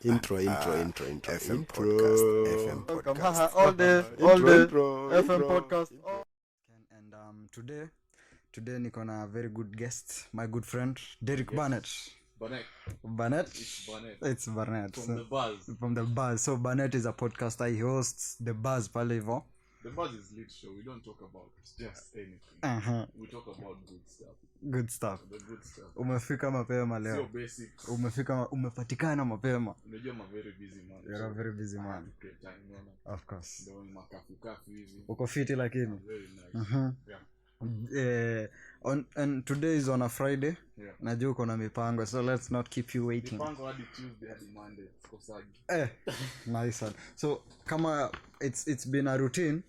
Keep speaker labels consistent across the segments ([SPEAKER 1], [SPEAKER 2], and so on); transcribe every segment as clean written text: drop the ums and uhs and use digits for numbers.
[SPEAKER 1] Intro.
[SPEAKER 2] FM podcast.
[SPEAKER 1] All the FM podcast. And today niko na a very good guest, my good friend D Barnet. Barnet. It's Barnet. From the Buzz. So Barnet is a podcaster. He hosts the Buzz pale hivyo.
[SPEAKER 2] The Buzz is lit show. We don't talk about just anything. We talk about good stuff. The good stuff.
[SPEAKER 1] Umefika mapema leo.
[SPEAKER 2] So basic.
[SPEAKER 1] Umepatikana mapema.
[SPEAKER 2] Unajua I'm a very busy man.
[SPEAKER 1] You're a very busy man.
[SPEAKER 2] Time,
[SPEAKER 1] of course.
[SPEAKER 2] Ndio makafu hivi.
[SPEAKER 1] Uko fiti lakini.
[SPEAKER 2] Very nice.
[SPEAKER 1] Yeah. And today is on a Friday.
[SPEAKER 2] Yeah.
[SPEAKER 1] Najua uko na mipango, so let's not keep you waiting.
[SPEAKER 2] Mipango hadi Tuesday hadi Monday. Sikosagi.
[SPEAKER 1] Nice one. So kama it's been a routine,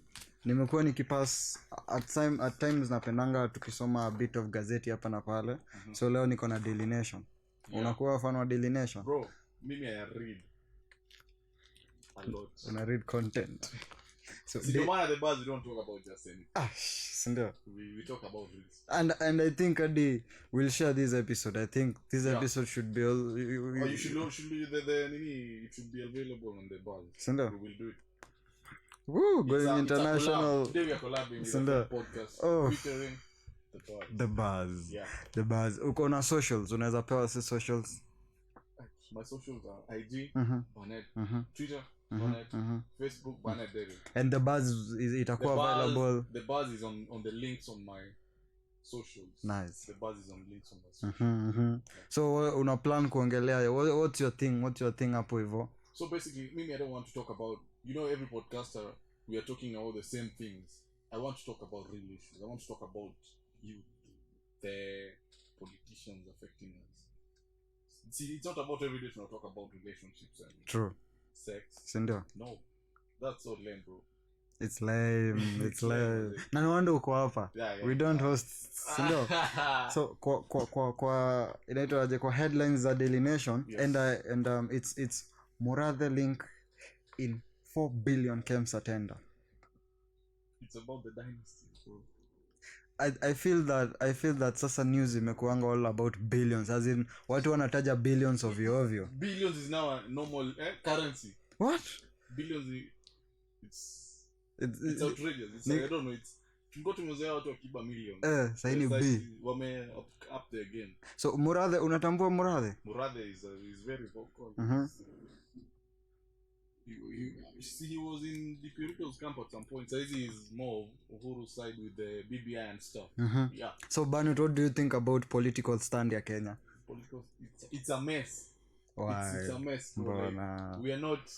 [SPEAKER 1] nimekuwa nikipass at times napendanga tukisoma a bit of gazeti hapa na pale. So leo niko na Daily Nation. Unakuwa fan wa Daily Nation?
[SPEAKER 2] Bro, mimi I read a lot.
[SPEAKER 1] Una read content. So
[SPEAKER 2] the man at the Buzz, we don't talk about just anything.
[SPEAKER 1] Sindio.
[SPEAKER 2] We talk about this.
[SPEAKER 1] And I think Adi will share this episode. I think this episode should be all
[SPEAKER 2] you should be it should be available on the Buzz.
[SPEAKER 1] Sindio.
[SPEAKER 2] We will do it.
[SPEAKER 1] Woo, going international.
[SPEAKER 2] Today we are collabing with the podcast featuring
[SPEAKER 1] the Buzz.
[SPEAKER 2] Yeah.
[SPEAKER 1] The Buzz. Uko na socials, unaweza pewa si socials.
[SPEAKER 2] My socials are IG, Barnet, Twitter, Barnet, Facebook, Barnet Daily.
[SPEAKER 1] And the Buzz is available.
[SPEAKER 2] The Buzz is on the links on my socials.
[SPEAKER 1] Nice.
[SPEAKER 2] The Buzz is on links on my socials.
[SPEAKER 1] So una plan kuongelea what's your thing hapo hivyo?
[SPEAKER 2] So basically, maybe I don't want to talk about, every podcaster, we are talking about the same things. I want to talk about real issues. I want to talk about the politicians affecting us. See, it's not about every day to talk about relationships and
[SPEAKER 1] true
[SPEAKER 2] sex.
[SPEAKER 1] Sindio?
[SPEAKER 2] No, that's so lame, bro.
[SPEAKER 1] It's lame. It's lame. Na no wonder uko hapa. We don't host. Sindio? So kwa inaitwa aje kwa headlines za Daily Nation. Yes. And it's Murathe link in 4 billion KEMSA tender.
[SPEAKER 2] It's about the dynasty, bro.
[SPEAKER 1] I feel that sasa news imekuanga all about billions, as in watu wanataja billions ovyo.
[SPEAKER 2] Billions is now a normal currency.
[SPEAKER 1] What?
[SPEAKER 2] Billions it's outrageous. It's I don't know, it's tumezoea watu wakiba millions.
[SPEAKER 1] Sasa ni B.
[SPEAKER 2] Wame up there again.
[SPEAKER 1] So Murathe, unatambua Murathe?
[SPEAKER 2] Murathe is very vocal. He was in the Purito's camp at some point. So he is more Uhuru's side with the BBI and stuff. Yeah.
[SPEAKER 1] So Barnet, what do you think about political stand ya Kenya?
[SPEAKER 2] It's a mess.
[SPEAKER 1] Why?
[SPEAKER 2] It's a mess. Like, we are not.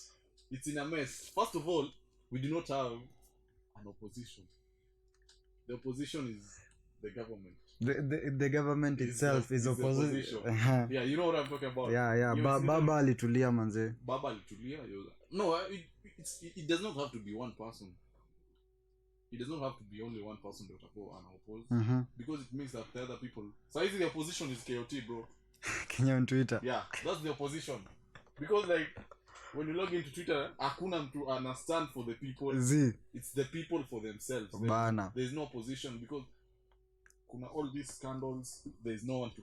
[SPEAKER 2] It's in a mess. First of all, we do not have an opposition. The opposition is the government.
[SPEAKER 1] The government itself is opposition.
[SPEAKER 2] Yeah, you know what I'm talking about.
[SPEAKER 1] Yeah. Baba alitulia manze.
[SPEAKER 2] Baba alitulia. No, it does not have to be one person. It does not have to be only one person that will go unopposed. Because it means that the other people. So the opposition is KOT, bro.
[SPEAKER 1] Kenya on Twitter.
[SPEAKER 2] Yeah, that's the opposition. Because like when you log into Twitter, hakuna mtu understand for the people. It's the people for themselves. There's no opposition because kuna all these scandals. There's no one to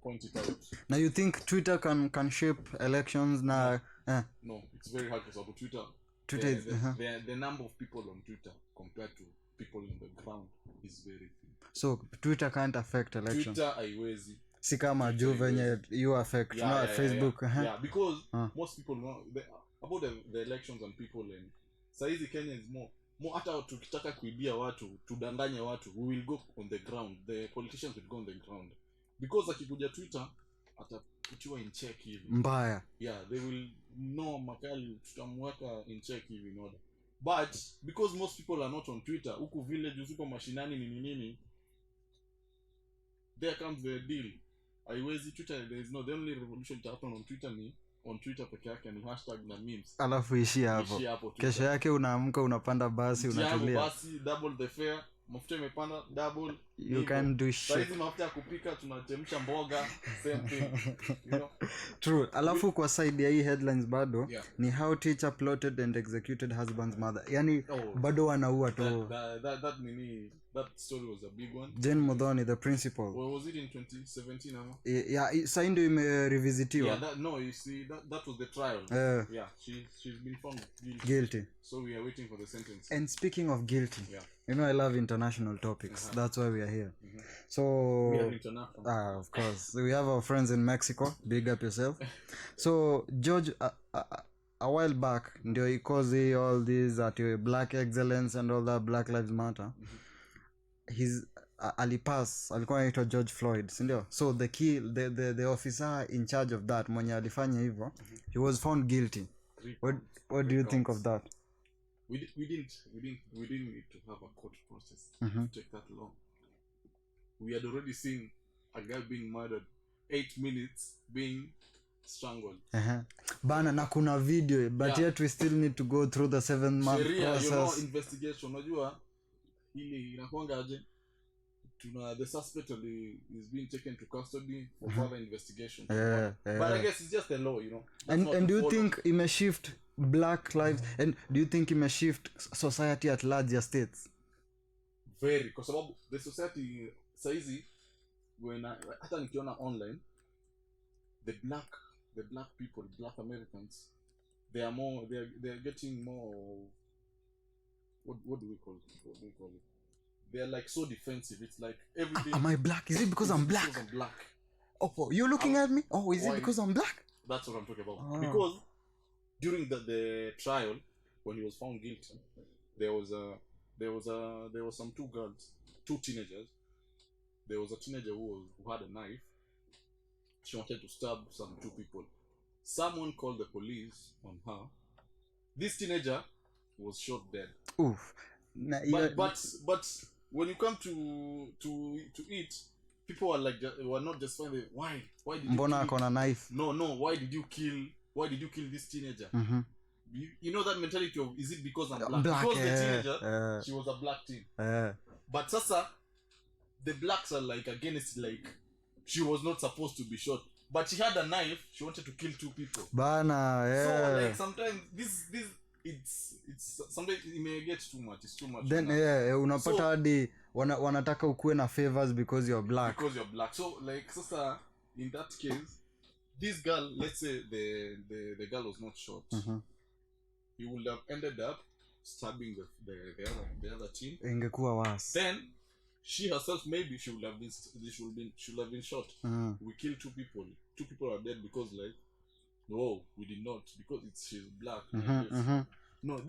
[SPEAKER 2] point it out.
[SPEAKER 1] Now you think Twitter can shape elections now?
[SPEAKER 2] No, it's very hard because about Twitter the number of people on Twitter compared to people on the ground is very few.
[SPEAKER 1] So Twitter can't affect elections.
[SPEAKER 2] Twitter haiwezi.
[SPEAKER 1] Si kama juu venye you affect Facebook.
[SPEAKER 2] Yeah, because most people know about the elections and people and saizi Kenya is more hata tukitaka kuibia watu, tudanganye watu, we will go on the ground. The politicians will go on the ground. Because akikuja Twitter ataputiwa in check hivi.
[SPEAKER 1] Mbaya.
[SPEAKER 2] Yeah, they will know makali tutamweka in check hivi in order. But because most people are not on Twitter, huku village uko mashinani nini, there comes the deal. Haiwezi Twitter, there is no, the only revolution that happen on Twitter ni on Twitter peke yake ni hashtag na memes.
[SPEAKER 1] Alafu ishi hapo. Kesho yake unaamka unapanda basi unatulia.
[SPEAKER 2] Basi double the fare, mafuta imepanda double
[SPEAKER 1] you can do shit.
[SPEAKER 2] Saizi mafuta ya kupika tunachemsha mboga, same thing. You know?
[SPEAKER 1] True. Alafu kwa side ya hii headlines bado ni how teacher plotted and executed husband's mother. Yani bado wanaua tu.
[SPEAKER 2] That story was a big one.
[SPEAKER 1] Jane Modhoni, the principal.
[SPEAKER 2] Well, was it in 2017 ama?
[SPEAKER 1] Yeah, sasa ndio imerevisitiwa.
[SPEAKER 2] Yeah, you see that was the trial. Yeah, she's been found
[SPEAKER 1] guilty.
[SPEAKER 2] So we are waiting for the sentence.
[SPEAKER 1] And speaking of guilty, you know I love international topics. That's why we are here. So
[SPEAKER 2] we are international.
[SPEAKER 1] Of course. We have our friends in Mexico. Big up yourself. So George a while back ndio he caused all these black excellence and all that, Black Lives Matter. His alikuwa anaitwa George Floyd, si ndio? So the officer in charge of that mwenye alifanya hivyo, he was found guilty. What do you think of that?
[SPEAKER 2] We didn't need to have a court process to take that long. We had already seen a guy being murdered, 8 minutes being strangled.
[SPEAKER 1] Bana na kuna video, but yet we still need to go through the 7-month process.
[SPEAKER 2] You know, investigation. Unajua hili inakuanga aje? The suspect is being taken to custody for further investigation. But I guess it's just the law, you know.
[SPEAKER 1] And do you think it may shift Black lives, and do you think it may shift society at larger states?
[SPEAKER 2] Very, because the society saizi when hata nikiona online the black people, black Americans, they are getting more, what do we call it? They are like so defensive. It's like everything.
[SPEAKER 1] Am I black? Is it because I'm black?
[SPEAKER 2] Because I'm black.
[SPEAKER 1] Oh, you're looking at me? Oh, is it because I'm black?
[SPEAKER 2] That's what I'm talking about. Because during the trial, when he was found guilty, there was some two teenagers. There was a teenager who had a knife. She wanted to stab some 2 people. Someone called the police on her. This teenager was shot dead.
[SPEAKER 1] Oof.
[SPEAKER 2] But when you come to eat, people were not just finding why did you
[SPEAKER 1] Mbona akona knife?
[SPEAKER 2] No, why did you kill this teenager? You know that mentality of, is it because I'm black? Because the teenager, she was a black teen. But sasa the blacks are like against, like she was not supposed to be shot, but she had a knife. She wanted to kill 2 people.
[SPEAKER 1] Bana,
[SPEAKER 2] So like sometimes this it's sometimes it may get too much. It's too much.
[SPEAKER 1] Then unapata hadi wanataka ukue na favors because you're black.
[SPEAKER 2] So like sister, in that case, this girl, let's say the girl was not shot, he would have ended up stabbing the other teen.
[SPEAKER 1] Ingekuwa worse.
[SPEAKER 2] Then she herself, maybe she would have been shot. We killed 2 people. 2 people are dead because like, no, we did not, because she's black. No,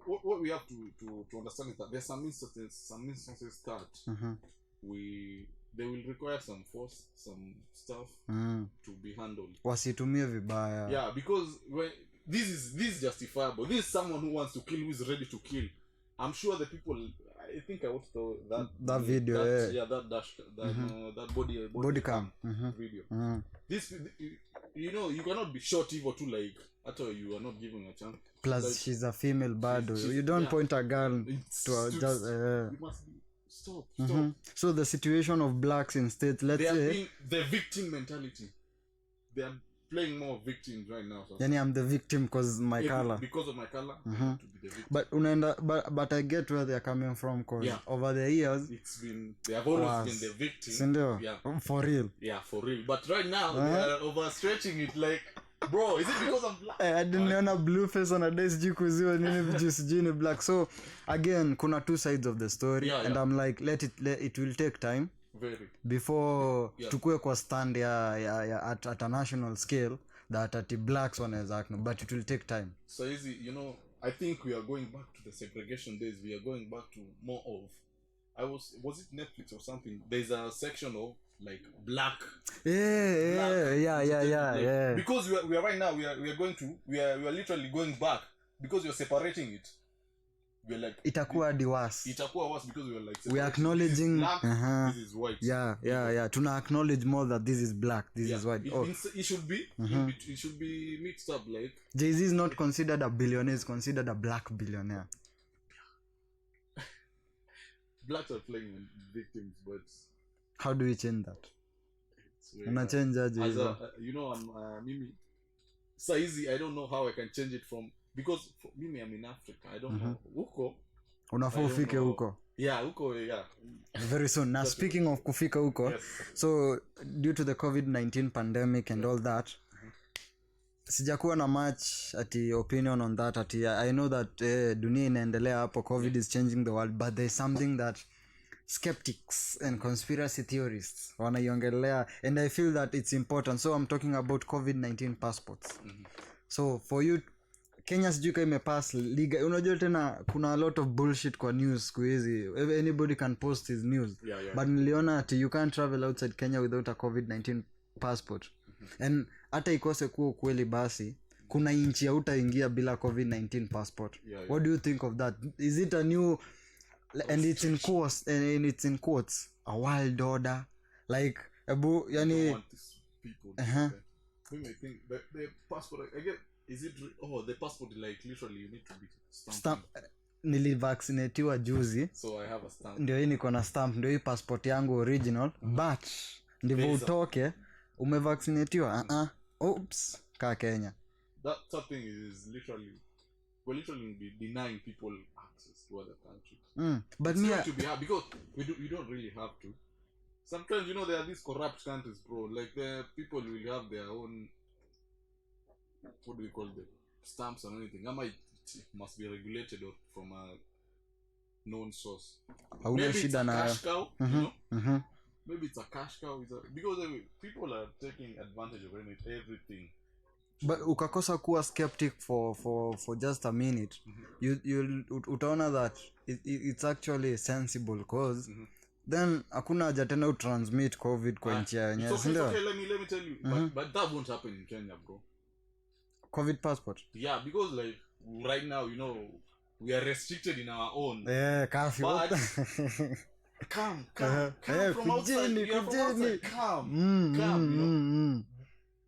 [SPEAKER 2] what we have to understand is that there's some instances that they will require some force, some stuff to be handled.
[SPEAKER 1] Wasitumie vibaya.
[SPEAKER 2] Yeah, because this is justifiable. This is someone who wants to kill, who is ready to kill. I'm sure the people, I think I watched that
[SPEAKER 1] video.
[SPEAKER 2] That body cam video. This, you know, you cannot be shot even to like, at all you are not giving a chance.
[SPEAKER 1] Plus like, she's a female bado. You don't point a gun to just
[SPEAKER 2] you must be stop.
[SPEAKER 1] So the situation of blacks in states, let's say
[SPEAKER 2] the victim mentality. They are playing more victims right now. So
[SPEAKER 1] yani I'm the victim because my color.
[SPEAKER 2] Because of my color, I have to be the
[SPEAKER 1] victim. But I get where they're coming from, because over the years
[SPEAKER 2] they have always been the victim.
[SPEAKER 1] For real.
[SPEAKER 2] Yeah, for real. But right now they are overstretching it like, bro, is it because I'm black?
[SPEAKER 1] I didn't know a blue face on a day sijui kuziwa nini sijui black. So again, kuna 2 sides of the story, and I'm like, it will take time.
[SPEAKER 2] Very.
[SPEAKER 1] Before tukue kwa stand at a national scale that at the blacks wanaweza act, but it will take time.
[SPEAKER 2] So easy, you know, I think we are going back to the segregation days. We are going back to more of, was it Netflix or something? There's a section of like black.
[SPEAKER 1] Yeah.
[SPEAKER 2] Because we are right now we are literally going back because we are separating it. We are like
[SPEAKER 1] itakuwa worse
[SPEAKER 2] because we are like
[SPEAKER 1] we are acknowledging
[SPEAKER 2] black, this is white.
[SPEAKER 1] Yeah. Tuna acknowledge more that this is black, this is white.
[SPEAKER 2] It should be it should be mixed up. Like
[SPEAKER 1] Jay-Z is not considered a billionaire, is considered a black billionaire.
[SPEAKER 2] blacks are playing victims, but
[SPEAKER 1] how do we change that?
[SPEAKER 2] Very
[SPEAKER 1] Unachange aje
[SPEAKER 2] as
[SPEAKER 1] hivyo?
[SPEAKER 2] you know, I'm mimi. So easy. I don't know how I can change it from because for mimi I'm in Africa. I don't know huko.
[SPEAKER 1] Unafaa ufike huko.
[SPEAKER 2] Yeah, huko yeah.
[SPEAKER 1] Very soon. Now speaking of kufika huko, yes. So due to the COVID-19 pandemic and all that, sijakuwa na much ati opinion on that ati I know that dunia inaendelea hapo, COVID is changing the world, but there's something that skeptics and conspiracy theorists wanaiongelea, and I feel that it's important. So I'm talking about COVID-19 passports. So for you, Kenya sijui kama imepass liga. Unajua tena kuna a lot of bullshit kwa news siku hizi. Anybody can post his news. But niliona ati you can't travel outside Kenya without a COVID-19 passport. And hata ikose kuwa kweli basi kuna inchi hautaingia bila COVID-19 passport. What do you think of that? Is it a new and it's in quotes, and it's in quotes, a wild order, like abu yani
[SPEAKER 2] people I think the passport I get, is it the passport like literally you need to be
[SPEAKER 1] stamp. Nilivaccinatiwa juzi,
[SPEAKER 2] so I have a stamp,
[SPEAKER 1] ndio hii niko na stamp, ndio hii passport yangu original, but ndivyo utoke umevaccinatiwa oops ka Kenya.
[SPEAKER 2] That something is literally we're literally denying people access to other countries.
[SPEAKER 1] But
[SPEAKER 2] it's me to be hard because you don't really have to. Sometimes there are these corrupt countries, bro. Like the people will have their own, what do we call them, stamps and anything. It must be regulated from a known source. Maybe it's a cash cow, Maybe it's a cash cow. Because people are taking advantage of everything.
[SPEAKER 1] But ukakosa kuwa skeptic for just a minute, you utaona that it's actually sensible cause then hakuna haja tena utransmit COVID kwa nchi yenyewe.
[SPEAKER 2] Okay, let me tell you, but that won't happen in Kenya, bro.
[SPEAKER 1] COVID passport?
[SPEAKER 2] Yeah, because like right now, we are restricted in our own.
[SPEAKER 1] Yeah, curfew.
[SPEAKER 2] But come from outside. Come,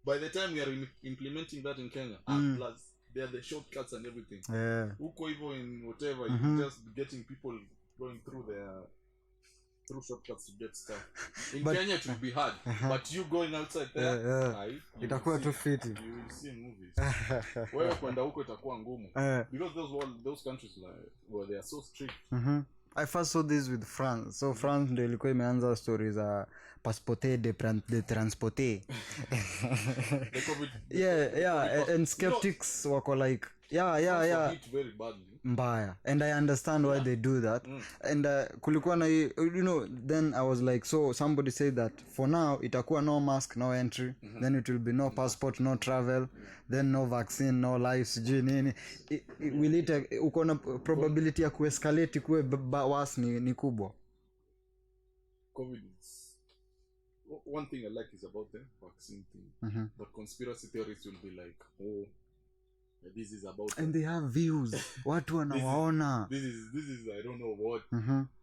[SPEAKER 2] By the time we are implementing that in Kenya, plus there are the shortcuts and everything.
[SPEAKER 1] Yeah.
[SPEAKER 2] Uko hivyo in whatever, you just getting people going through shortcuts to get stuff. In Kenya it will be hard, but you going outside there,
[SPEAKER 1] itakuwa too fitty.
[SPEAKER 2] You will see movies. Wewe kwenda huko itakuwa ngumu. Because those countries where they are so strict.
[SPEAKER 1] I first saw this with France. So France ndio ilikuwa imeanza stories za passporté de transporté. And skeptics wako like
[SPEAKER 2] very badly.
[SPEAKER 1] Mbaya. And I understand why they do that. And kulikuwa na then I was like, so somebody said that for now itakuwa no mask, no entry, then it will be no passport, no travel, then no vaccine, no life, nini. Will it uko na probability ya kuescalate kuwe worse ni kubwa.
[SPEAKER 2] COVID is one thing I like is about the vaccine thing. But conspiracy theories will be like, this is about,
[SPEAKER 1] and they have views. Watu wanawaona.
[SPEAKER 2] This is I don't know what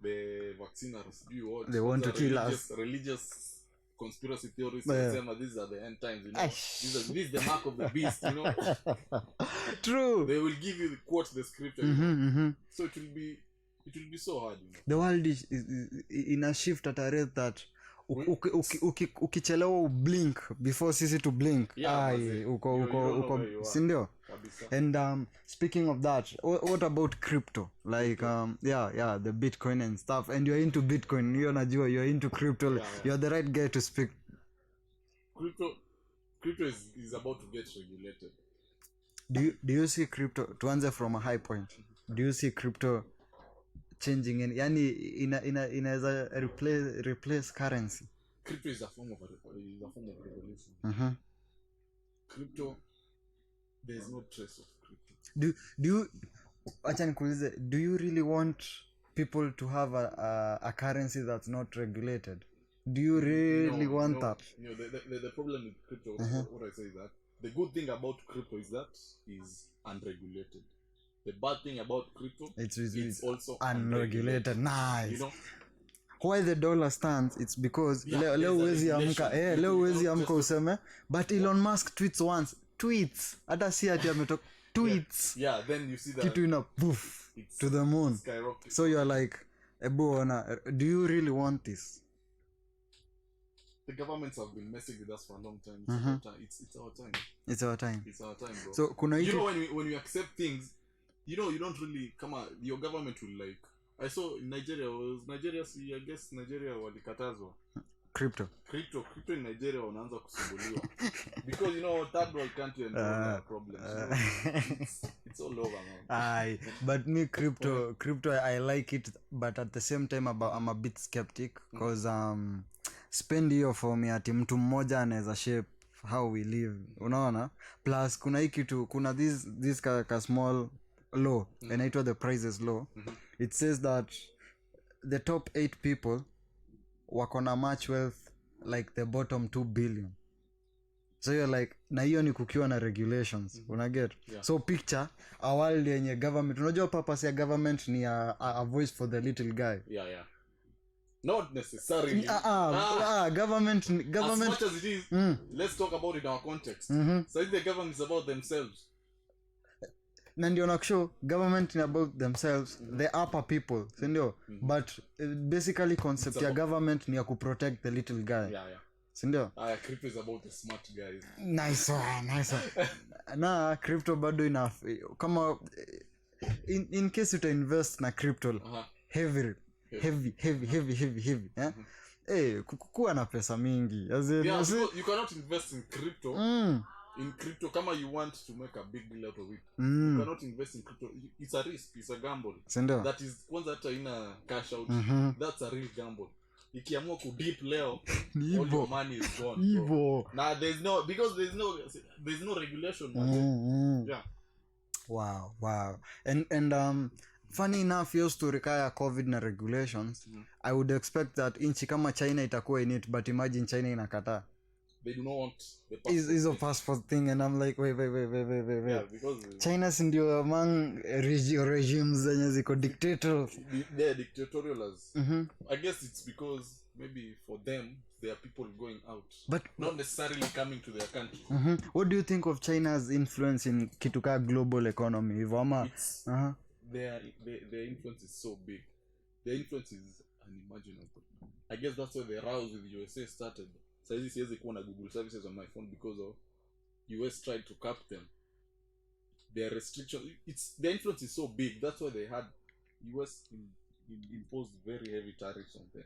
[SPEAKER 2] the vacciners do. What
[SPEAKER 1] they want to kill us.
[SPEAKER 2] Religious conspiracy theories. These are the end times. This is the mark of the beast.
[SPEAKER 1] True.
[SPEAKER 2] They will give you the scripture. So it will be so hard.
[SPEAKER 1] The world is in a shift at a rate that ukichelewa blink before sisi to blink uko sindio. And speaking of that, what about crypto, like the Bitcoin and stuff, and you're into Bitcoin, you're into crypto, you're the right guy to speak.
[SPEAKER 2] Crypto is about to get regulated.
[SPEAKER 1] Do you see crypto, tuanze from a high point, do you see crypto changing yani inaweza replace currency?
[SPEAKER 2] Crypto is a form of revolution. Crypto, there's no trace of crypto.
[SPEAKER 1] Do you acha nikuulize, do you really want people to have a currency that's not regulated? Do you really want that?
[SPEAKER 2] The problem with crypto, what I say is that the good thing about crypto is that is unregulated. The bad thing about crypto, it's also unregulated.
[SPEAKER 1] Nice. Why the dollar stands, it's because leo huwezi amka useme but Elon Musk tweets hata si ati ametoka tweets.
[SPEAKER 2] Then you see that
[SPEAKER 1] kitu ina poof to the moon.
[SPEAKER 2] Skyrocket.
[SPEAKER 1] So you're like do you really want this?
[SPEAKER 2] The governments have been messing with us for a long time. It's our time.
[SPEAKER 1] It's our time.
[SPEAKER 2] It's our time, bro.
[SPEAKER 1] So kuna
[SPEAKER 2] you know when we accept things, you don't really come out. Your government will like. I saw in Nigeria I guess Nigeria walikatazwa.
[SPEAKER 1] Crypto
[SPEAKER 2] in Nigeria wanaanza kusumbuliwa because third world country and problems. It's all over now.
[SPEAKER 1] But me crypto I like it, but at the same time I'm a bit skeptic because spend hiyo for me ati mtu mmoja anaweza shape how we live, unaona. Plus kuna hii kitu, kuna this ka small law inaitwa the prices law. It says that the top 8 people wako na much wealth like the bottom 2 billion. So you're like, na hiyo ni kukiwa na regulations, unaget. So picture a world yenye government, unajua purpose ya government ni a voice for the little guy.
[SPEAKER 2] Not necessarily.
[SPEAKER 1] Government
[SPEAKER 2] as much as it is, let's talk about it in our context. So if the government is about themselves,
[SPEAKER 1] na ndio nakushow government ni about themselves, the upper people, si ndio? But basically concept ya government ni ya kuprotect the little guy. Si ndio?
[SPEAKER 2] Crypto is about the smart guys.
[SPEAKER 1] Nice one. Na crypto bado enough kama in case you invest na crypto heavy kukuwa na pesa mingi as in,
[SPEAKER 2] you cannot invest in crypto. In crypto, kama you want to make a big deal out of it, you cannot invest in crypto. It's a risk, it's a gamble.
[SPEAKER 1] That
[SPEAKER 2] is once that ina cash out, that's a real gamble. Ikiamua ku deep leo, all your money is gone, bro. Now there's no regulation.
[SPEAKER 1] Wow. And funny enough, your story kaya COVID na regulations, I would expect that inchi kama China itakuwa in it, but imagine China inakataa.
[SPEAKER 2] They do not want the
[SPEAKER 1] passport. Is a passport thing, and I'm like, wait.
[SPEAKER 2] Yeah, because
[SPEAKER 1] China's ndio among regimes zenye ziko dictatorial.
[SPEAKER 2] They're dictatorial as. I guess it's because maybe for them there are people going out, but not necessarily coming to their country.
[SPEAKER 1] What do you think of China's influence in kituka global economy?
[SPEAKER 2] Their influence is so big. Their influence is unimaginable. I guess that's why the rows with the USA started. So this siwezi kuwa na Google services on my phone because of US tried to cap them. Their restriction, the influence is so big. That's why they had US imposed very heavy tariffs on them.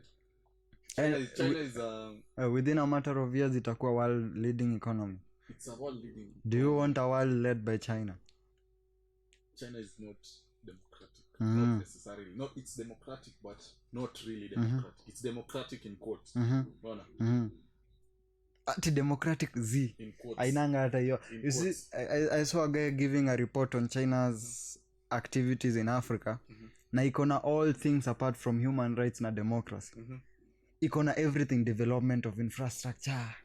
[SPEAKER 2] China is
[SPEAKER 1] within a matter of years itakuwa world leading economy.
[SPEAKER 2] It's a world leading.
[SPEAKER 1] Do you want a world led by China?
[SPEAKER 2] China is not democratic. Not necessarily. No, it's democratic, but not really democratic. It's democratic in quotes.
[SPEAKER 1] Democratic z ainanga hata hiyo. You see, I saw a guy giving a report on China's activities in Africa. Na iko na all things apart from human rights na democracy. Iko na everything, development of infrastructure,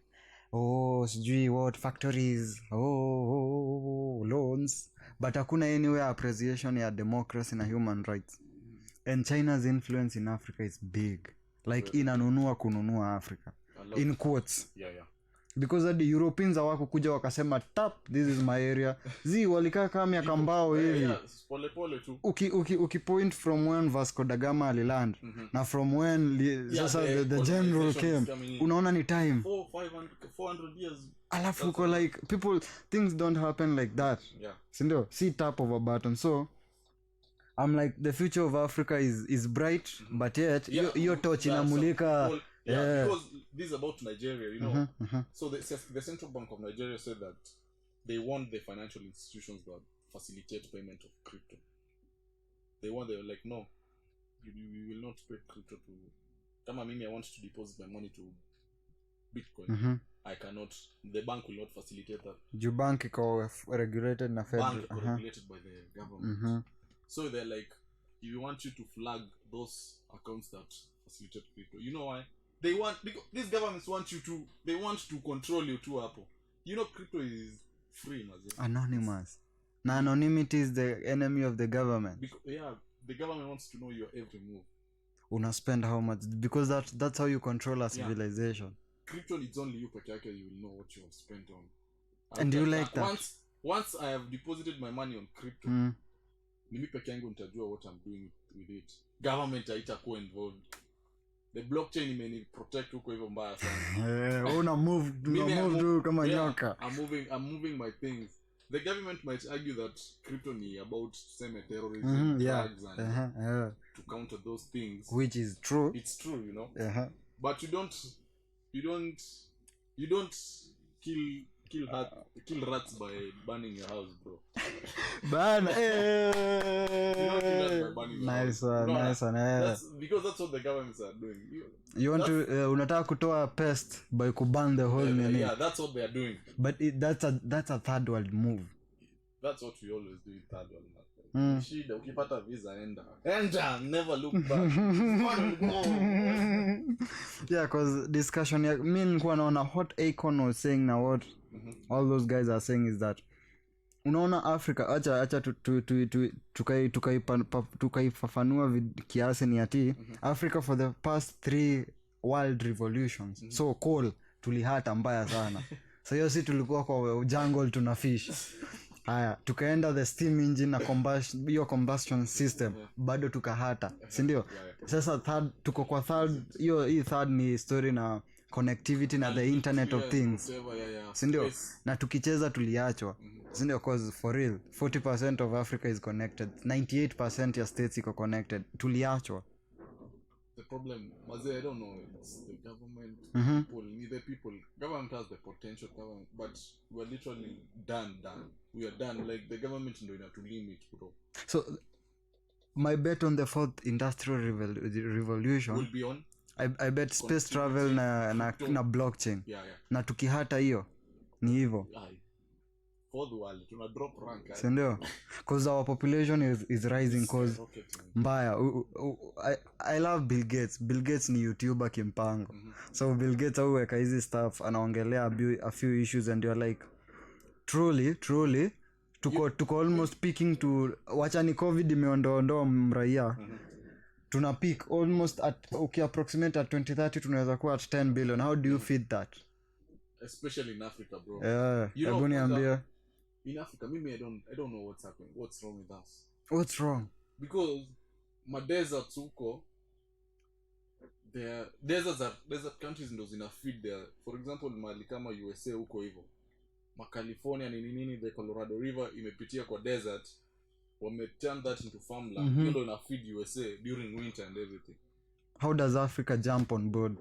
[SPEAKER 1] sijui what, factories, loans, but hakuna anywhere appreciation ya democracy na human rights. And China's influence in Africa is big, like inanunua kununua Africa in quotes. Because the Europeans hawako kuja wakasema tap, this is my area. Walikaa kama miaka mbao hivi.
[SPEAKER 2] Pole tu.
[SPEAKER 1] Ukipoint from when Vasco da Gama aliland na from when the general came, unaona ni time
[SPEAKER 2] 400 years.
[SPEAKER 1] Alafu uko like people, things don't happen like that. Sindio? See tap of a button. So I'm like, the future of Africa is bright, but yet your torch inamulika.
[SPEAKER 2] Because this is about Nigeria, So the Central Bank of Nigeria said that they want the financial institutions that facilitate payment of crypto. They were like, no, we will not pay crypto to. Kama mimi, I want to deposit my money to Bitcoin. I cannot. The bank will not facilitate that.
[SPEAKER 1] Your bank iko regulated na federal.
[SPEAKER 2] Bank iko regulated by the government. So they're like, we want you to flag those accounts that facilitate crypto. You know why? Because these governments want to control you too, Apple. Crypto is free, maze.
[SPEAKER 1] Anonymous. Now anonymity is the enemy of the government.
[SPEAKER 2] The government wants to know your every move.
[SPEAKER 1] Una spend how much, because that's how you control a civilization.
[SPEAKER 2] Crypto, it's only you peke yake, you will know what you have spent on.
[SPEAKER 1] And do you like that?
[SPEAKER 2] Once I have deposited my money on crypto, mimi peke yangu nitajua what I'm doing with it. Government haitakuwa involved. The blockchain imeni protect huko hivyo mbaya sana.
[SPEAKER 1] Una move tu kama nyoka.
[SPEAKER 2] I'm moving my things. The government might argue that crypto ni about same terrorism, drugs and to counter those things,
[SPEAKER 1] which is true.
[SPEAKER 2] It's true, you know. But you don't kill rats by burning your house, bro.
[SPEAKER 1] Burn.
[SPEAKER 2] Nice one. That's what the governments are doing.
[SPEAKER 1] You want to unataka kutoa pest by kuban the whole nini.
[SPEAKER 2] Yeah, that's what they are doing.
[SPEAKER 1] But that's a third world move.
[SPEAKER 2] That's what we always do in third world. Shida ukipata visa enda never look back.
[SPEAKER 1] Yeah, cause discussion me nilikuwa naona what Akon was saying now what all those guys are saying is that unaona Africa acha tukaifafanua kiasi ni ati Africa for the past 3 world revolutions so coal tulihata mbaya sana. So hiyo si tulikuwa kwa jungle tuna fish. Haya tukaenda the steam engine na combustion system bado tukahata, si ndio? Sasa tuko kwa third, hii third ni story na connectivity na the internet of things, si ndio? Na tukicheza tuliachwa, si ndio? Cause for real 40% of Africa is connected, 98% ya states iko connected, tuliachwa.
[SPEAKER 2] The problem, I don't know, it's the government, people. Government has the potential, but we're literally done. We are done. Like the government ndio inatulimit, bro.
[SPEAKER 1] So my bet on the fourth industrial revolution
[SPEAKER 2] will be on
[SPEAKER 1] I bet space travel na blockchain.
[SPEAKER 2] Yeah.
[SPEAKER 1] Na tukihata hiyo ni hivyo.
[SPEAKER 2] For the world tuna drop rank.
[SPEAKER 1] Sindio? Cause our population is rising cause mbaya. I love Bill Gates. Bill Gates ni YouTuber kimpango. So Bill Gates auweka hizi stuff anaongelea a few issues and you're like truly tuko almost peaking to wacha ni COVID imeondoa mraia. Tuna peak almost at approximate at 2030 tunaweza kuwa at 10 billion. How do you feed that?
[SPEAKER 2] Especially in Africa, bro.
[SPEAKER 1] Hebu niambie.
[SPEAKER 2] In Africa, maybe I don't know what's happening. What's wrong with us?
[SPEAKER 1] What's wrong?
[SPEAKER 2] Because my deserts huko, desert countries ndo zina feed there. For example, mali kama USA huko hivyo. California nini the Colorado River imepitia kwa desert. Wame turn that into farmland. Ndo ina feed USA during winter and everything.
[SPEAKER 1] How does Africa jump on board?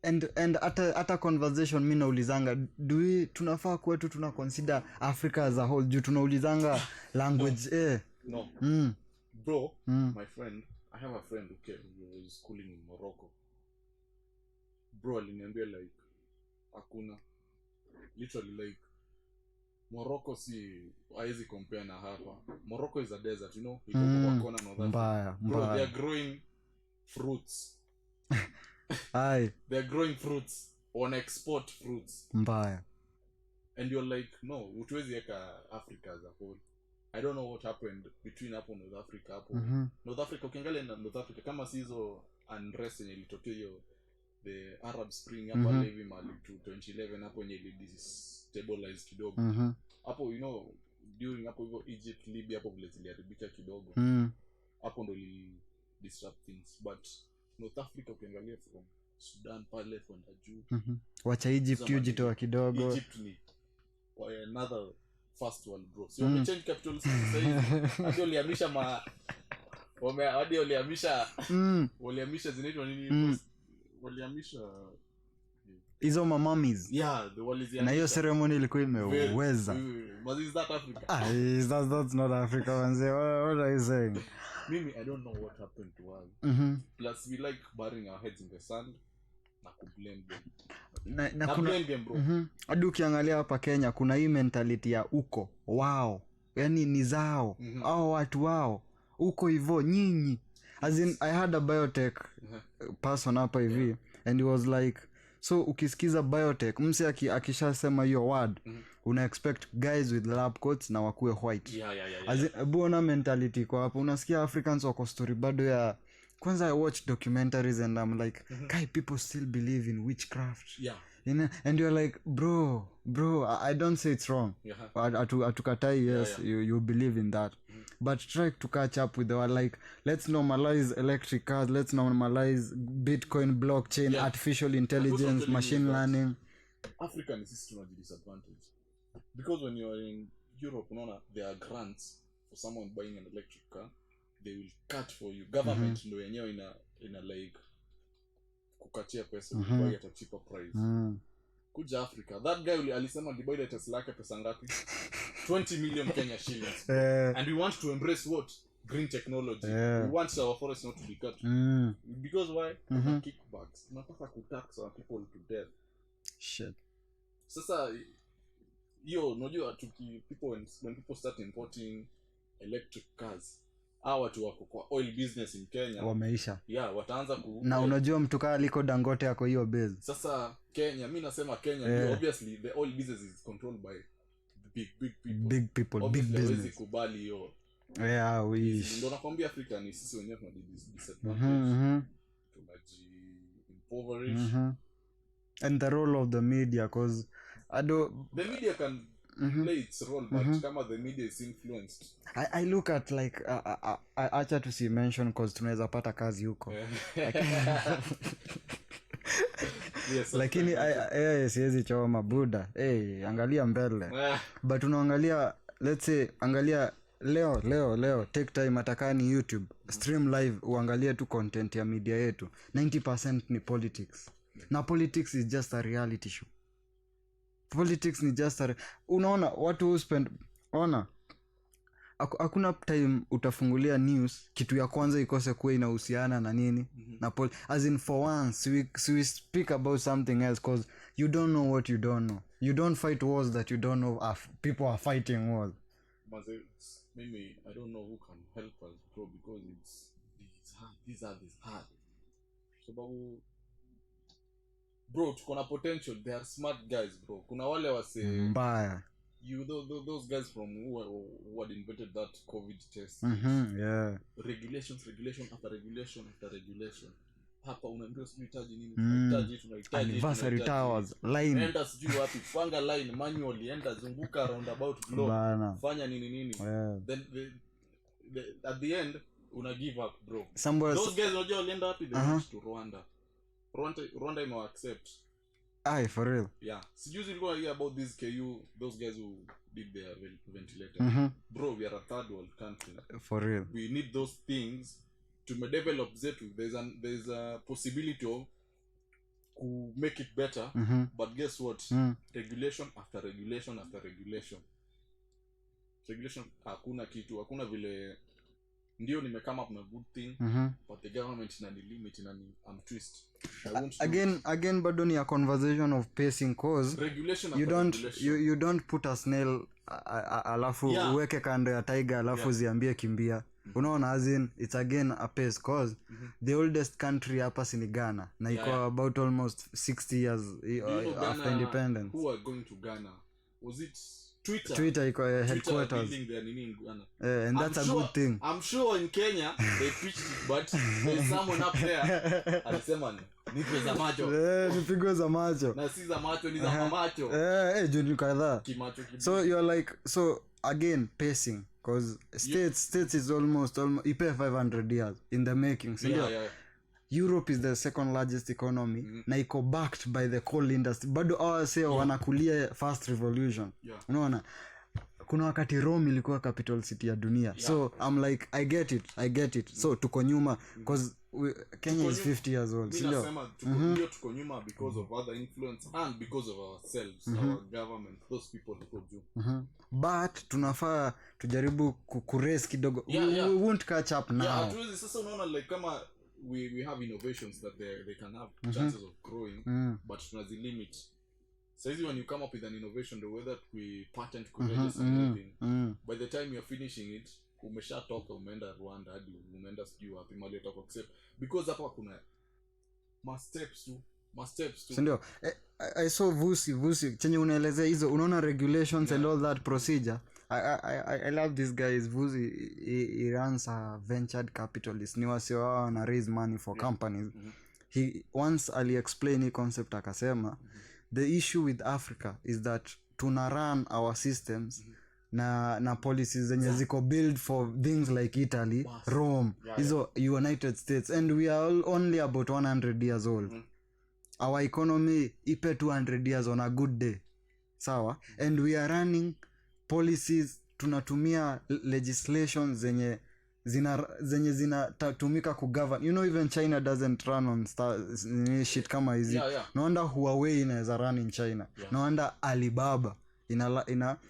[SPEAKER 1] And ata conversation mimi naulizanga tunafaa kwetu tuna consider Africa as a whole. Tunaulizanga language
[SPEAKER 2] No. Bro, my friend, I have a friend who was schooling in Morocco. Bro, aliniambia like hakuna literally like Morocco si haizi compare na hapa. Morocco is a desert, you know. Iko kwa kona North Africa. Bro, they are growing fruits. They're growing fruits on export fruits.
[SPEAKER 1] Mbaya.
[SPEAKER 2] And you're like, no, utuwezi eka Africa as a whole. I don't know what happened between hapo North Africa hapo. North Africa ukiangalia na North Africa kama si hizo unrest yenye ilitokea hiyo the Arab Spring hapo hivi mali 2011 hapo yenye ilidestabilize kidogo. Hapo you know during hapo hivyo Egypt, Libya hapo vile ziliharibika kidogo. Hapo ndo li disrupt things, but North Africa ukiangalia from Sudan pale kwenda juu.
[SPEAKER 1] Wacha Egypt ujitoa kidogo.
[SPEAKER 2] Egypt ni another first world, bro. So wamechange capital sasa hivi. Hadi waliamisha zinaitwa nini? Waliamisha
[SPEAKER 1] hizo mamamis.
[SPEAKER 2] Yeah, the waliziamisha.
[SPEAKER 1] Na hiyo ceremony ilikuwa imeweza.
[SPEAKER 2] But is that Africa?
[SPEAKER 1] That's not Africa manze. What are you saying?
[SPEAKER 2] Mimi, I don't know what happened to us. Plus we like burying our heads in the sand na kublame them. Na blame them, bro.
[SPEAKER 1] Hadi ukiangalia hapa Kenya kuna hii mentality ya uko wao. Yaani ni zao. Hao watu wao. Uko hivyo nyinyi. As in I had a biotech person hapa hivi and he was like so ukisikiza biotech msi akishasema hiyo word una expect guys with lab coats na wakuwe white.
[SPEAKER 2] Yeah.
[SPEAKER 1] Buona mentality kwa hapo unasikia Africans wako story bado ya kwanza I watch documentaries and I'm like guy people still believe in witchcraft. you know, and you're like, bro, I don't say it's wrong. Atukatai, yes, you believe in that. But try to catch up with the world. Like, let's normalize electric cars, let's normalize Bitcoin, blockchain, artificial intelligence, machine learning.
[SPEAKER 2] African is still a disadvantage. Because when you're in Europe, there are grants for someone buying an electric car. They will cut for you. Government ndo yenyewe ina like kukatia pesa buy at a cheaper price. Kuja Africa, that guy alisema buy the Tesla yake pesa ngapi? 20 million Kenya shillings. And we want to embrace what? Green technology. We want our forests not to be cut. Because why? Kickbacks. Tunataka kutax our people to death.
[SPEAKER 1] Shit.
[SPEAKER 2] Sasa unajua when people start importing electric cars, watu wako kwa oil business in Kenya
[SPEAKER 1] wameisha.
[SPEAKER 2] Wataanza
[SPEAKER 1] na unajua mtu kaa aliko Dangote yako hiyo base.
[SPEAKER 2] Sasa Kenya, mimi nasema Kenya, obviously the oil business is controlled by big people,
[SPEAKER 1] big business.
[SPEAKER 2] Hawezi kubali hiyo.
[SPEAKER 1] Wish.
[SPEAKER 2] Ndio nakwambia Afrika ni sisi wenyewe tuna disadvantage. Tunaji impoverish.
[SPEAKER 1] And the role of the media, cause
[SPEAKER 2] the media can play its role, but kama the media is influenced,
[SPEAKER 1] I look at like acha to see mention cause tunaweza pata kazi huko. Lakini siwezi choma buda. Angalia mbele. But unaangalia, let's say angalia leo take time atakani YouTube stream live uangalie tu content ya media yetu. 90% ni politics. Na politics is just a reality show. Politics ni just unaona watu who spend hakuna time utafungulia news kitu ya kwanza ikose kuwa inahusiana na nini na as in for once we speak about something else cause you don't know what you don't know. You don't fight wars that you don't know people are fighting wars.
[SPEAKER 2] Maybe I don't know who can help us, bro, because these are hard. Sababu bro, tuko na potential. They are smart guys, bro. Kuna wale wase
[SPEAKER 1] mbaya.
[SPEAKER 2] Those guys from who had invented that COVID test. Regulation after regulation. Hapa unaambiwa sijui hitaji nini, tunahitaji
[SPEAKER 1] anniversary towers, line.
[SPEAKER 2] Enda sijui wapi, panga line manually, enda zunguka roundabout globe. Fanya nini. Then at the end una give up, bro. Those guys unajua walienda wapi? They went to Rwanda imo accept.
[SPEAKER 1] For real.
[SPEAKER 2] Sijuzi ulikuwa hear about this KU, those guys who did their ventilator. Bro, we are a third world country.
[SPEAKER 1] For real.
[SPEAKER 2] We need those things to develop zetu. There's a possibility of to make it better. But guess what? Regulation after regulation after regulation. Regulation hakuna vile ndio nimekama up na good thing, but the government ina limit ina twist.
[SPEAKER 1] Again bado ni a conversation of pacing cause
[SPEAKER 2] regulation
[SPEAKER 1] you don't put a snail alafu uweke kando ya tiger alafu ziambie kimbia. Unaona, as in it's again a pace cause the oldest country hapa ni Ghana na iko about almost 60 years after independence.
[SPEAKER 2] Who are going to Ghana? Was it
[SPEAKER 1] Twitter iko headquarters and that's a good thing.
[SPEAKER 2] I'm sure in Kenya they preached it, but there's someone up there alisema nipe za macho
[SPEAKER 1] nipigwe za macho
[SPEAKER 2] na si za macho ni za macho
[SPEAKER 1] juu kadhaa. So you're like, so again pacing cause states is almost ipe 500 years in the making. Europe is the second largest economy na iko backed by the coal industry. Bado wanakulia fast revolution. Unaona, kuna wakati Rome ilikuwa capital city ya dunia. So I'm like I get it. So tuko nyuma cause Kenya is 50 years old.
[SPEAKER 2] Nasema tuko nyuma because of other influence and because of ourselves, our government, those people tuko juu.
[SPEAKER 1] But tunafaa tujaribu kurace kidogo. We won't catch up now.
[SPEAKER 2] Sasa unaona like kama we have innovations that they can have chances of growing, but tunazi limit. So when you come up with an innovation, the way that we patent register something, by the time you're finishing it, umeshatoka umeenda Rwanda hadi umeenda sijui wapi mali utaka accept, because hapa kuna must steps tu.
[SPEAKER 1] Ndio I saw Vusi chenye unaelezea hizo, unaona regulations and all that procedure. I love this guy. Vusi, he runs a ventured capitalist. Ni wasio wao na raise money for companies. He once ali explain hii concept akasema the issue with Africa is that tuna run our systems na policies zenye ziko build for things like Italy, Rome, hizo United States, and we are all only about 100 years old. Our economy ipe 200 years on a good day, sawa, and we are running policies, tunatumia legislation zenye zinatumika kugovern. You know, even China doesn't run on shit kama hizi. No wonder Huawei inaweza run in China. No wonder Alibaba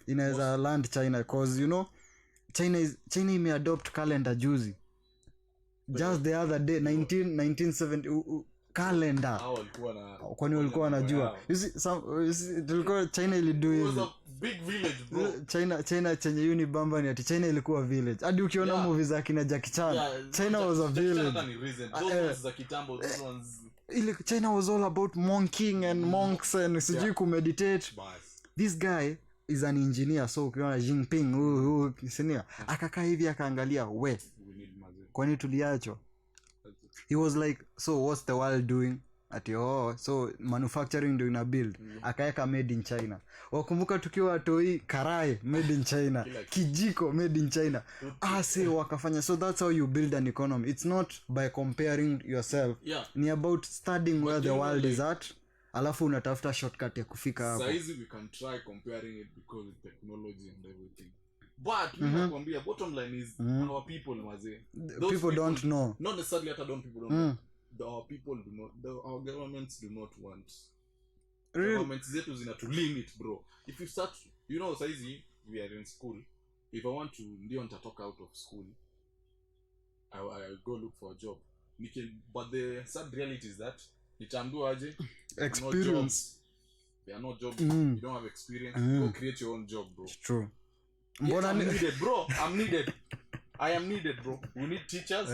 [SPEAKER 1] inaweza land China, because you know China imeadopt calendar juzi, just the other day 1970 calendar. Kwani walikuwa wanajua? Tulikuwa China ilido hivi.
[SPEAKER 2] Big village, bro.
[SPEAKER 1] China chenye unibamba ni ati China ilikuwa village. Hadi ukiona movies za kina Jackie Chan, China was a village. China was all about monking and monks and sijui kumeditate. This guy is an engineer, so ukiona Jinping senior akakaa hivi akaangalia, kwani tuliacho? He was like, so what's the world doing? Ati so manufacturing ndio ina build. Akaeka made in China. Wakumbuka tukiwa toi karai made in China, kijiko made in China. Wakafanya. So that's how you build an economy. It's not by comparing yourself. Ni about studying where the world is at, alafu unatafuta shortcut ya kufika hapo.
[SPEAKER 2] Saizi we can try comparing it because of technology and everything. But nakwambia bottom line is our people maze.
[SPEAKER 1] People don't know.
[SPEAKER 2] Not necessarily people don't know. Our people do not, our governments do not want. Governments zetu zina to limit, bro. If you start, you know, saizi we are in school. If I want to ndio nitatoka out of school, I go look for a job. But the sad reality is that nitaambiwa aje
[SPEAKER 1] experience.
[SPEAKER 2] There are no jobs. You don't have experience. Go create your own job, bro.
[SPEAKER 1] It's true.
[SPEAKER 2] Yes, I'm needed, bro. I'm needed. I am needed, bro. We need teachers.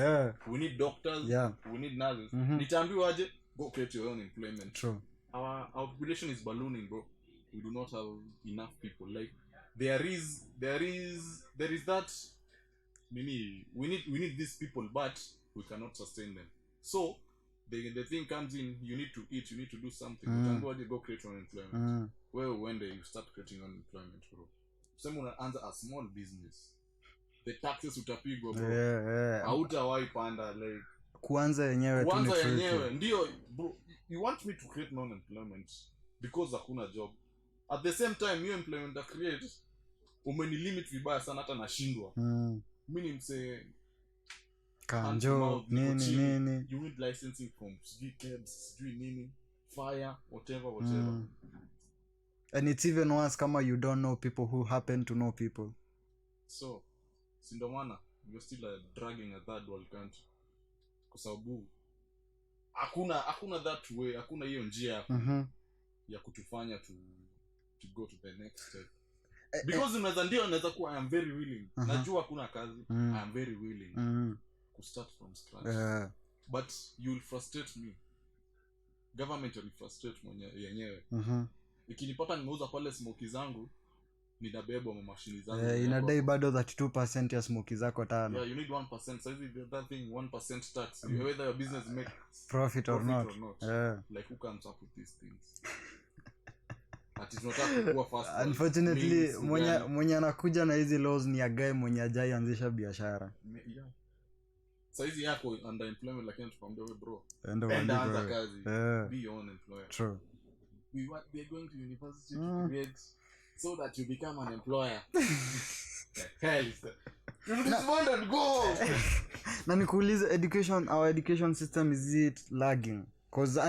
[SPEAKER 2] We need doctors. We need nurses. Nitaambiwa aje go create your own employment.
[SPEAKER 1] True.
[SPEAKER 2] Our population is ballooning, bro. We do not have enough people. Like there is that we need these people, but we cannot sustain them. So the thing comes in, you need to eat, you need to do something. Nitaambiwa aje go create your own employment. Well, when day you start creating your own employment, bro. Someone unaanza a small business. The taxes utapigwa, bro. Hautawahi panda, like
[SPEAKER 1] kwanza yenyewe
[SPEAKER 2] ndio, bro. You want me to create non-employment because hakuna job. At the same time you employment that create umenilimit vibaya sana hata nashindwa. Mimi mse
[SPEAKER 1] kanjo nini
[SPEAKER 2] you need licensing from cabs, nini, fire, whatever.
[SPEAKER 1] And it's even worse kama you don't know people who happen to know people.
[SPEAKER 2] So sindomana you're still dragging a third world country kwa sababu hakuna that way, hakuna hiyo njia ya kutufanya to go to the next step. Because unaweza kuwa I am very willing. Najua hakuna kazi. I am very willing to start from scratch. But you will frustrate me. Government will frustrate yenyewe. Ikinipata nimeuza pale smoki zangu, ninabebwa mashini zangu.
[SPEAKER 1] Inadai bado 32% ya smoki zako 5.
[SPEAKER 2] Yeah, you need 1%. So that thing 1% tax. Whether your business makes
[SPEAKER 1] profit or not.
[SPEAKER 2] Like who comes up with these things? That is not up fast.
[SPEAKER 1] Unfortunately, mwenye anakuja na hizi laws ni a guy mwenye ajai anzisha biashara.
[SPEAKER 2] Yeah. Saizi yako underemployment, lakini tukwambia wewe bro. Enda kazi. Be your own employer.
[SPEAKER 1] True.
[SPEAKER 2] We are going to university to create so that you become an employer. The hell is that? You respond and go.
[SPEAKER 1] Na nikuulize, our education system, is it lagging? Cause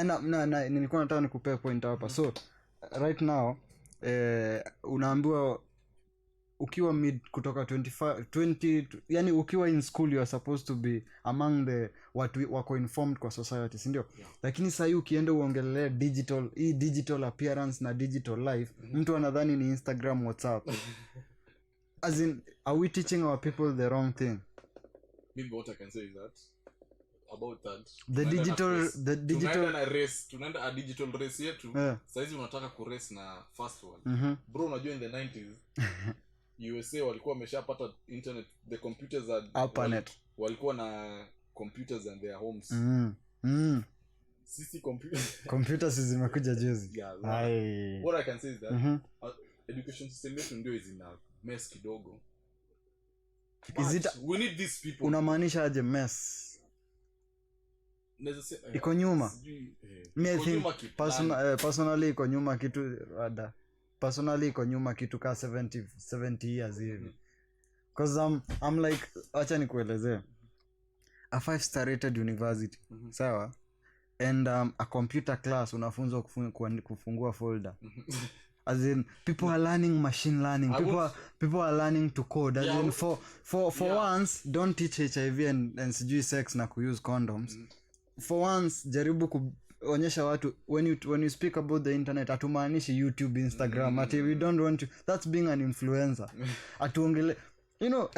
[SPEAKER 1] nilikuwa nataka nikupe point hapa. So right now unaambiwa ukiwa mid kutoka 20 yani ukiwa in school you are supposed to be among the wako informed kwa society, si ndio? Lakini sasa ukienda uongelee digital appearance na digital life, mtu anadhani ni Instagram, WhatsApp. As in, are we teaching our people the wrong thing?
[SPEAKER 2] Maybe what I can say is that about that
[SPEAKER 1] the digital
[SPEAKER 2] tunaenda a digital race yetu. Saizi unataka ku race na fast world. Bro, unajua in the 90s USA walikuwa wameshapata internet, the computers walikuwa na computers in their homes. sisi
[SPEAKER 1] computers zimekuja juzi.
[SPEAKER 2] Yeah, what I can say is that education system yetu ndio is in a mess kidogo.
[SPEAKER 1] Is it
[SPEAKER 2] we need these people?
[SPEAKER 1] Unamaanisha aje mess? Iko nyuma. Me think personally iko nyuma kitu rather. Personally iko nyuma kitu ka 70 years hivi. Cause I'm like acha nikuelezee. A 5-star rated university. Sawa? And a computer class unafunzwa kufungua folder. As in people are learning machine learning, people are learning to code. As in for once don't teach HIV and sijui sex na kuuse condoms. For once jaribu kuonyesha watu when you speak about the internet atumaanishi YouTube, Instagram. Ati we don't want to, that's being an influencer. Atuongele you know.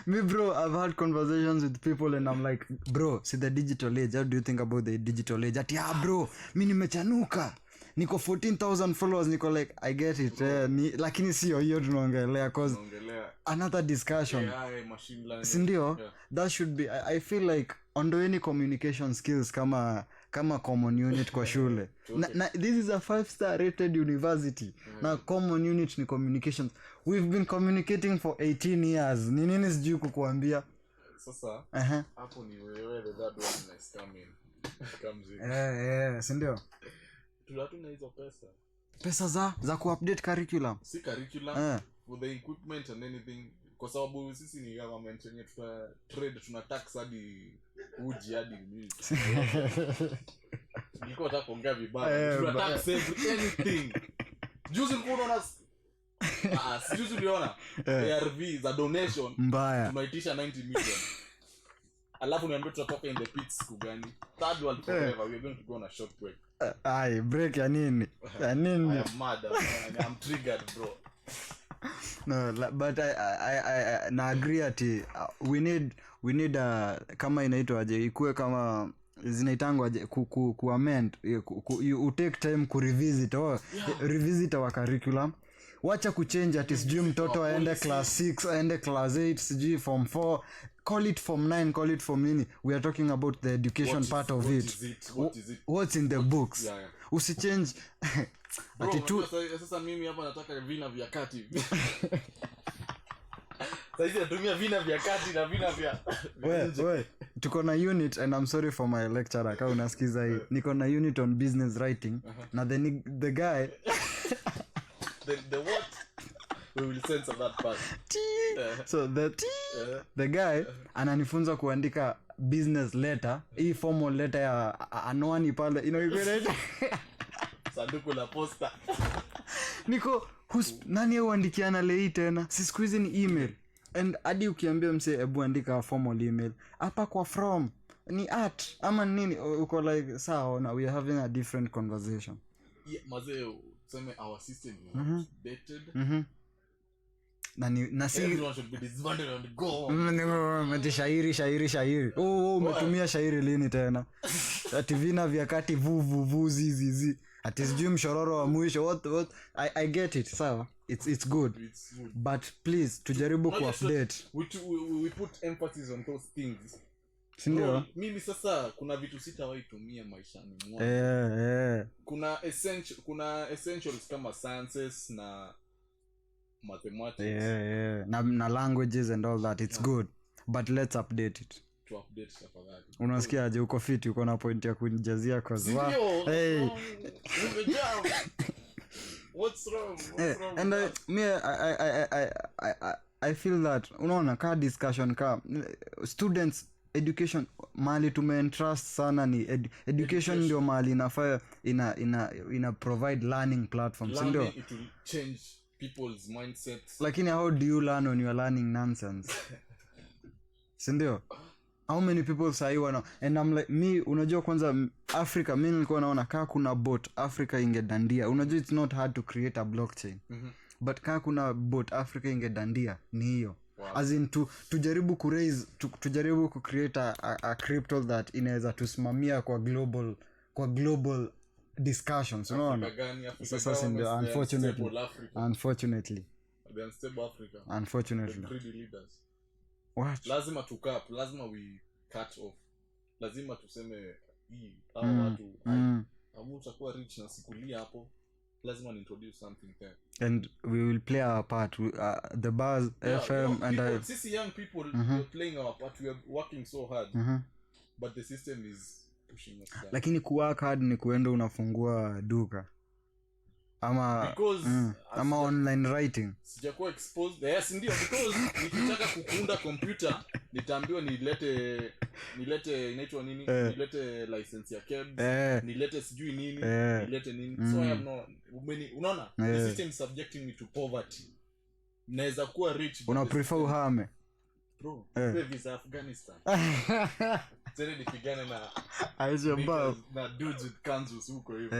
[SPEAKER 1] Me bro, I've had conversations with people and I'm like, bro, see the digital age, how do you think about the digital age? Ati bro, mimi nimechanuka, niko 14,000 followers. Niko like, I get it, lakini sio hiyo tunaongelea cause another discussion.
[SPEAKER 2] Machine learning,
[SPEAKER 1] sindio? That should be, I feel like ondoeni communication skills kama common unit kwa shule. na this is a 5-star rated university. Na common unit ni communications. We've been communicating for 18 years. Ni nini sijui kukuambia
[SPEAKER 2] sasa? Hapo ni wewe that one is coming comes in.
[SPEAKER 1] Sindio?
[SPEAKER 2] Tunatuna hizo
[SPEAKER 1] pesa za kuupdate curriculum.
[SPEAKER 2] Si curriculum, for the equipment and anything. Kwa sababu sisi ni government yenye tuna tax hadi uji hadi music. Niko nataka kuongea vibaya. Tuna tax anything. Juzi unaona juzi uliona ARV za donation
[SPEAKER 1] mbaya.
[SPEAKER 2] Tunaitisha 90 million. Alafu niambie tutatoka in the pits kugani. Third world forever. We are going to go on a short break.
[SPEAKER 1] Break ya nini? Ya nini?
[SPEAKER 2] I am mad. I'm triggered, bro.
[SPEAKER 1] No, but I na agree ati we need kama inaitwa aje ikue kama zinaitangwa aje ku amend you take time ku revisit revisit our curriculum. Wacha kuchange ati sijui mtoto aende class 6 aende class 8 sijui form 4, call it form 9, call it form nini. We are talking about the education part of it. What is it? What's in the books? Usichange.
[SPEAKER 2] Bro, ati tu sasa mimi hapa nataka vina vya kati. Sasa natumia vina vya kati na vina vya
[SPEAKER 1] wewe tuko na unit and I'm sorry for my lecturer kama unasikiza hii. Niko na unit on business writing na the guy
[SPEAKER 2] the what we will censor that part.
[SPEAKER 1] So the guy ananifunza kuandika business letter, hii formal letter ya anwani pale inaitwa
[SPEAKER 2] sanduku la posta.
[SPEAKER 1] Niko nani uandikiana lei tena? Si siku hizi ni email. And hadi ukiambia mse hebu andika formal email, hapa kwa from ni at ama nini, uko like sawa na we are having a different conversation.
[SPEAKER 2] Yeah, mazee tuseme our system is dated.
[SPEAKER 1] Na si
[SPEAKER 2] everyone should be disbanded and go.
[SPEAKER 1] Mati shairi. Umetumia shairi lini tena? Ati vina vya kati vu zizi. Ati sijui mshororo wa mwisho. What I get it, sawa. It's good. But please tujaribu ku update.
[SPEAKER 2] We put emphasis on those things.
[SPEAKER 1] Sindio?
[SPEAKER 2] Mimi sasa kuna vitu sitawahi tumia maishani mwangu. Kuna essentials kama sciences na mathematics.
[SPEAKER 1] Na languages and all that. It's good. But let's update it.
[SPEAKER 2] To update tafadhali.
[SPEAKER 1] Unasikia aje uko fit, uko na point ya kunijazia cause
[SPEAKER 2] hey. What's wrong?
[SPEAKER 1] And I feel that unaona ka discussion ka students education mali tumeentrust sana ni education ndio mali inafaa ina provide learning platforms, ndio
[SPEAKER 2] it will change people's mindsets.
[SPEAKER 1] Lakini how do you learn when you are learning nonsense? Sindio? How many people say wana, and I'm like me, unajua kwanza Africa, mimi nilikuwa naona kaa kuna bot Africa ingedandia. Unajua it's not hard to create a blockchain. But kaa kuna bot Africa ingedandia ni hiyo. Wow. As in tujaribu tujaribu ku create a crypto that inaweza tusimamia kwa global discussions, unaona? Sasa ndio unfortunately
[SPEAKER 2] the unstable Africa.
[SPEAKER 1] Unfortunately.
[SPEAKER 2] The greedy leaders.
[SPEAKER 1] What?
[SPEAKER 2] Lazima tukap, lazima we cut off. Lazima tuseme hii hao watu utakuwa rich na sikulia hapo. Lazima ni introduce something there.
[SPEAKER 1] And we will play our part. The bars, FM, and
[SPEAKER 2] people, sisi young people, we're playing our part. We are working so hard. But the system is pushing us down.
[SPEAKER 1] Lakini kuwork hard ni kuenda unafungua duka. Ama ama online writing.
[SPEAKER 2] Sijakuwa exposed. Yes, ndio, because nikitaka kukunda computer nitaambiwa nilete inaitwa nini? Nilete license ya cabs, nilete sijui nini, nilete nini. So I have no unaona, the system is subjecting me to poverty. Naweza kuwa rich.
[SPEAKER 1] Una prefer uhame?
[SPEAKER 2] Bro, pay visa Afghanistan. Tena nipigane na na dudes with kanzus huko hivi.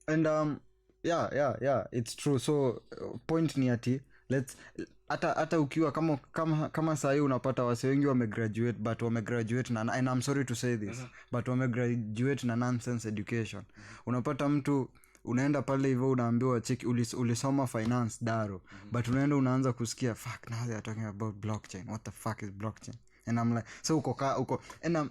[SPEAKER 1] And yeah, it's true. So point ni ati let's hata ukiwa kama saa hii unapata wase wengi wamegraduate, but wamegraduate na, and I'm sorry to say this, but wamegraduate na nonsense education. Unapata mtu unaenda pale hivyo unaambiwa check ulisoma finance daro, but unaenda unaanza kusikia fuck, now they are talking about blockchain. What the fuck is blockchain? And I'm like, so uko and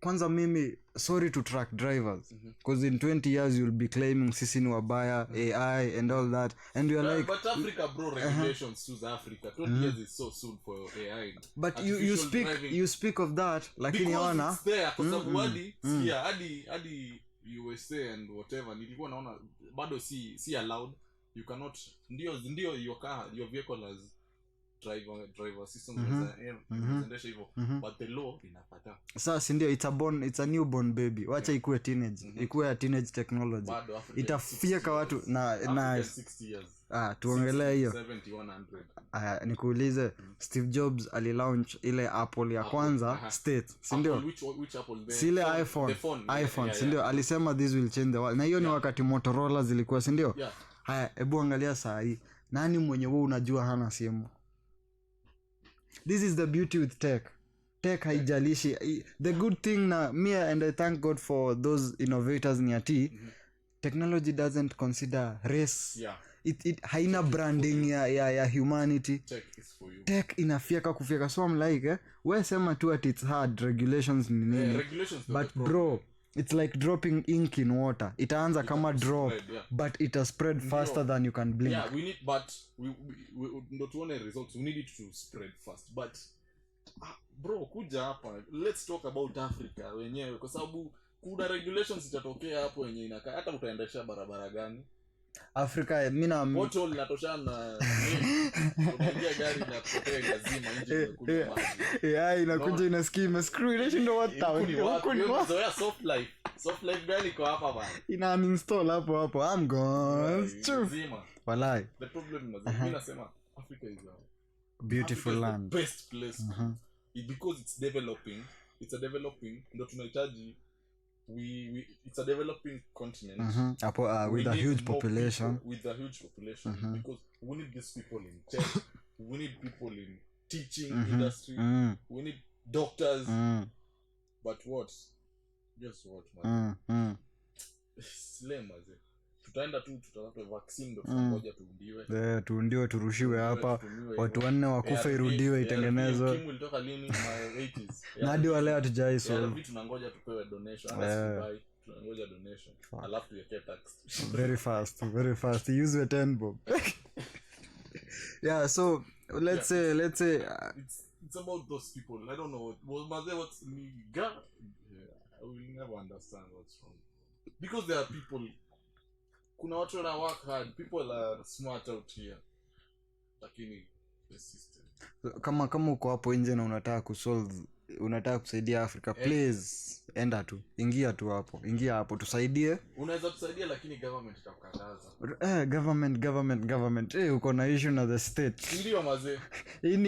[SPEAKER 1] kwanza mimi sorry to truck drivers, because in 20 years you'll be claiming sisi ni wabaya, AI and all that, and you're like,
[SPEAKER 2] but Africa bro, regulations to Africa 20 years is so soon for AI.
[SPEAKER 1] But you speak of that lakini hawana
[SPEAKER 2] there kwa sababu hadi USA and whatever nilikuwa naona bado si allowed. You cannot ndio your vehicle has driver system endesha hivyo, but the law inapata
[SPEAKER 1] sasa ndio it's a newborn baby. Wacha ikuwe teenage, ikuwe teenage technology, itafieka watu na
[SPEAKER 2] 60 years.
[SPEAKER 1] Tuongelee hiyo
[SPEAKER 2] 7100.
[SPEAKER 1] Nikuulize, Steve Jobs alilaunch ile Apple ya kwanza state, si ndio?
[SPEAKER 2] Which Apple?
[SPEAKER 1] Sile iPhone, si ndio? Alisema this will change the world. Na hiyo ni wakati Motorola zilikuwa, si ndio? Haya, hebu angalia saa hii, nani mwenye wewe unajua hana simu? This is the beauty with tech haijalishi. The good thing na me, and I thank God for those innovators ni ati technology doesn't consider race. It haina branding ya humanity. Tech inafieka kufieka. So I'm like we sema tu at it's hard, regulations ni nini, but bro it's like dropping ink in water. Itaanza kama drop, but it spread faster than you can blink.
[SPEAKER 2] We need, but we not want results. We need it to spread fast. But bro, kuja hapa, let's talk about Africa wenyewe, kwa sababu kuna regulations zitatokea hapo wenyewe inakaa hata utaendesha barabara gani
[SPEAKER 1] Africa. Mina
[SPEAKER 2] moto linatoshana unaingia gari na kutoka lazima nje kuna maji
[SPEAKER 1] inakuja inaskia screw inashinda wata huko ni
[SPEAKER 2] zoea soft life gani kwa hapa bana
[SPEAKER 1] ina uninstall hapo I'm gone walai.
[SPEAKER 2] The problem is mimi nasema Africa is a
[SPEAKER 1] beautiful land,
[SPEAKER 2] the best place because it's developing. It's a developing, ndio tunahitaji it's a developing continent
[SPEAKER 1] with a huge population
[SPEAKER 2] because we need these people in tech, we need people in teaching industry, we need doctors, but guess what man, slema ze tutaenda tu tutapata vaccine ndio tunangoja
[SPEAKER 1] tuundiwe turushiwe hapa watu wanne wakufa irudiwe itengenezwe.
[SPEAKER 2] Kimu ilitoka lini? My 80s
[SPEAKER 1] na hadi wale hatujai so
[SPEAKER 2] tunangoja tupewe donation tunangoja donation alafu tuweke tax
[SPEAKER 1] very fast use your 10 bob. Yeah, so let's say
[SPEAKER 2] it's about those people. I don't know what's legal. I will never understand what's wrong because there are people, kuna watu wana work hard, people are smart out here, lakini the system
[SPEAKER 1] kama uko hapo nje na unataka kusaidia Africa, please ingia hapo tusaidie.
[SPEAKER 2] Unaweza tusaidia lakini government itakukataza.
[SPEAKER 1] Government uko na issue na the state.
[SPEAKER 2] Ndio mazee.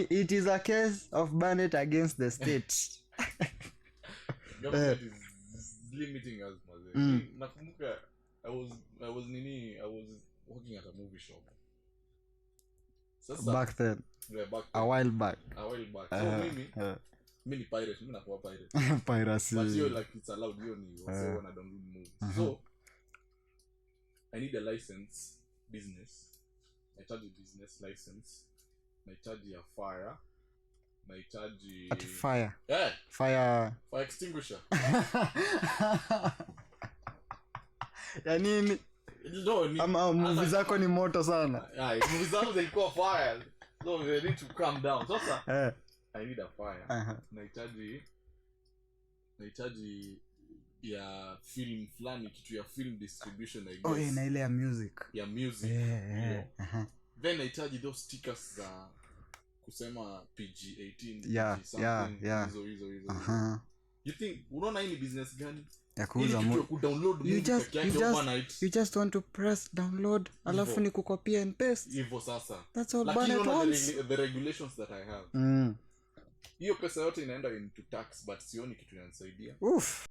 [SPEAKER 1] It is a case of Barnet against the state.
[SPEAKER 2] Government is limiting us mazee. Nakumbuka I was working at a movie shop.
[SPEAKER 1] Sasa back then. A while back.
[SPEAKER 2] So mimi pirate, mimi nakuwa pirate.
[SPEAKER 1] Piracy.
[SPEAKER 2] But you like it's allowed, you ni wase wana download movies. So I need a license business. Nahitaji business license. Nahitaji ya fire. nahitaji
[SPEAKER 1] ati fire
[SPEAKER 2] fire extinguisher.
[SPEAKER 1] Ya nini? Ama movie zako ni moto sana.
[SPEAKER 2] Movie zangu zilikuwa fire. So they need to calm down. Sasa I need a fire. Nahitaji ya film fulani, kitu ya film distribution, I guess.
[SPEAKER 1] Na ile ya music.
[SPEAKER 2] Then nahitaji those stickers za kusema PG-18, hizo. You think unaona hii ni business gani?
[SPEAKER 1] Ya kuuza
[SPEAKER 2] download
[SPEAKER 1] you just want to press download alafu ni kukopia and paste
[SPEAKER 2] hivyo sasa.
[SPEAKER 1] That's all Barnet wants.
[SPEAKER 2] The regulations that I have. Hiyo pesa yote inaenda into tax, but sioni kitu inanisaidia.